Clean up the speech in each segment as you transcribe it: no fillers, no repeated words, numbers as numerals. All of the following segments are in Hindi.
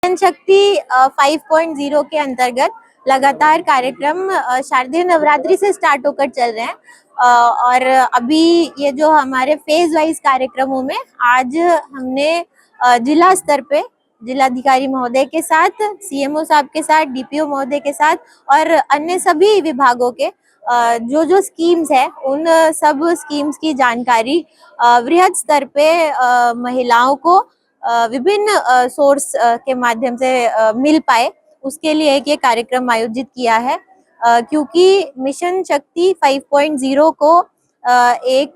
मिशन शक्ति 5.0 के अंतर्गत लगातार कार्यक्रम शारदीय नवरात्रि से स्टार्ट होकर चल रहे हैं और अभी ये जो हमारे फेज वाइज कार्यक्रमों में आज हमने जिला स्तर पे जिलाधिकारी महोदय के साथ, सीएमओ साहब के साथ, डीपीओ महोदय के साथ और अन्य सभी विभागों के जो स्कीम्स है उन सब स्कीम्स की जानकारी वृहद स्तर पे महिलाओं को विभिन्न सोर्स के माध्यम से मिल पाए, उसके लिए एक ये कार्यक्रम आयोजित किया है। क्योंकि मिशन शक्ति 5.0 को एक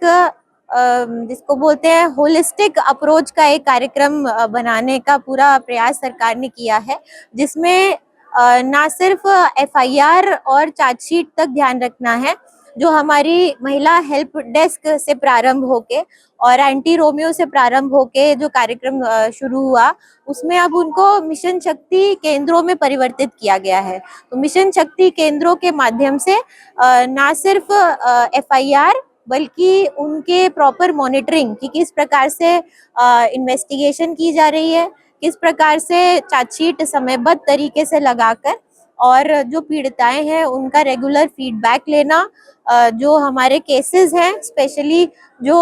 जिसको बोलते हैं होलिस्टिक अप्रोच का एक कार्यक्रम बनाने का पूरा प्रयास सरकार ने किया है, जिसमें ना सिर्फ एफआईआर और चार्जशीट तक ध्यान रखना है, जो हमारी महिला हेल्प डेस्क से प्रारंभ होके और एंटी रोमियो से प्रारंभ होके जो कार्यक्रम शुरू हुआ, उसमें अब उनको मिशन शक्ति केंद्रों में परिवर्तित किया गया है। तो मिशन शक्ति केंद्रों के माध्यम से ना सिर्फ एफआईआर बल्कि उनके प्रॉपर मॉनिटरिंग कि किस प्रकार से इन्वेस्टिगेशन की जा रही है, किस प्रकार से चार्जशीट समयबद्ध तरीके से लगाकर और जो पीड़िताएं हैं उनका रेगुलर फीडबैक लेना, जो हमारे केसेस हैं स्पेशली जो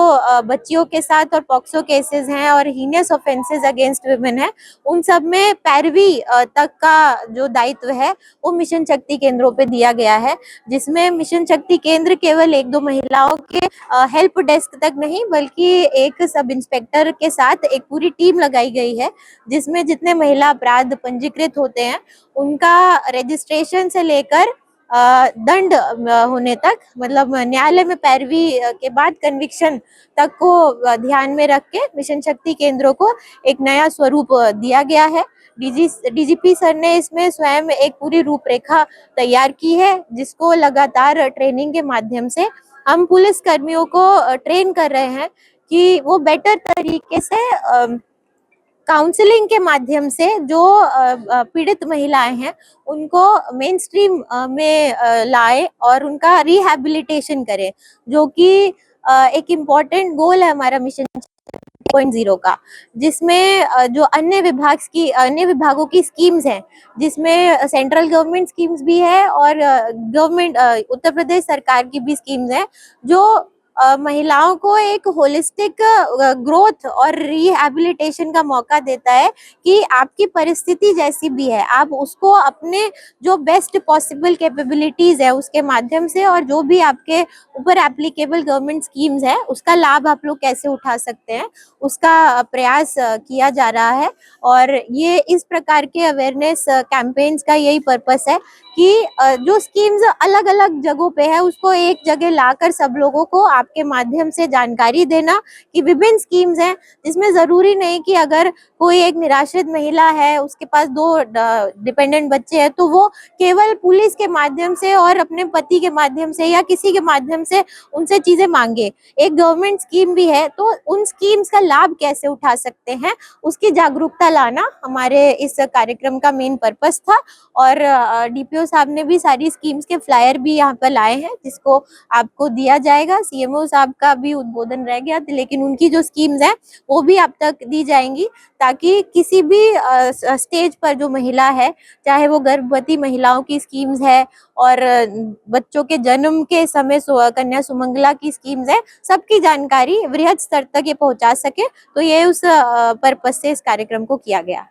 बच्चियों के साथ और पॉक्सो केसेस हैं और हीनियस ऑफेंसेस अगेंस्ट वुमेन है, उन सब में पैरवी तक का जो दायित्व है वो मिशन शक्ति केंद्रों पे दिया गया है, जिसमें मिशन शक्ति केंद्र केवल एक दो महिलाओं के हेल्प डेस्क तक नहीं बल्कि एक सब इंस्पेक्टर के साथ एक पूरी टीम लगाई गई है, जिसमें जितने महिला अपराध पंजीकृत होते हैं उनका रजिस्ट्रेशन से लेकर दंड होने तक, मतलब न्यायालय में पैरवी के बाद कन्विक्शन तक को ध्यान में रख के मिशन शक्ति केंद्रों को एक नया स्वरूप दिया गया है। डीजीपी सर ने इसमें स्वयं एक पूरी रूपरेखा तैयार की है, जिसको लगातार ट्रेनिंग के माध्यम से हम पुलिस कर्मियों को ट्रेन कर रहे हैं कि वो बेटर तरीके से काउंसलिंग के माध्यम से जो पीड़ित महिलाएं हैं उनको मेन स्ट्रीम में लाए और उनका रिहैबिलिटेशन करें, जो कि एक इम्पोर्टेंट गोल है हमारा मिशन 0.0 का, जिसमें जो अन्य विभागों की स्कीम्स हैं, जिसमें सेंट्रल गवर्नमेंट स्कीम्स भी है और गवर्नमेंट उत्तर प्रदेश सरकार की भी स्कीम्स हैं, जो महिलाओं को एक होलिस्टिक ग्रोथ और रिहैबिलिटेशन का मौका देता है कि आपकी परिस्थिति जैसी भी है आप उसको अपने जो बेस्ट पॉसिबल कैपेबिलिटीज है उसके माध्यम से और जो भी आपके ऊपर एप्लीकेबल गवर्नमेंट स्कीम्स है उसका लाभ आप लोग कैसे उठा सकते हैं, उसका प्रयास किया जा रहा है। और ये इस प्रकार के अवेयरनेस कैंपेन्स का यही पर्पस है कि जो स्कीम्स अलग अलग जगहों पे है उसको एक जगह लाकर सब लोगों को आपके माध्यम से जानकारी देना कि विभिन्न स्कीम्स हैं, जिसमें जरूरी नहीं कि अगर कोई एक निराश्रित महिला है उसके पास 2 डिपेंडेंट बच्चे हैं तो वो केवल पुलिस के माध्यम से और अपने पति के माध्यम से या किसी के माध्यम से उनसे चीजें मांगे। एक गवर्नमेंट स्कीम भी है तो उन स्कीम्स का लाभ कैसे उठा सकते हैं उसकी जागरूकता लाना हमारे इस कार्यक्रम का मेन पर्पस था। और डीपीओ साहब ने भी सारी स्कीम्स के फ्लायर भी यहाँ पर लाए हैं, जिसको आपको दिया जाएगा। सीएमओ साहब का भी उद्बोधन रह गया लेकिन उनकी जो स्कीम्स हैं वो भी आप तक दी जाएंगी, ताकि किसी भी स्टेज पर जो महिला है, चाहे वो गर्भवती महिलाओं की स्कीम्स है और बच्चों के जन्म के समय कन्या सुमंगला की स्कीम्स है, सबकी जानकारी वृहद स्तर तक ये पहुंचा सके, तो ये उस पर्पस से इस कार्यक्रम को किया गया।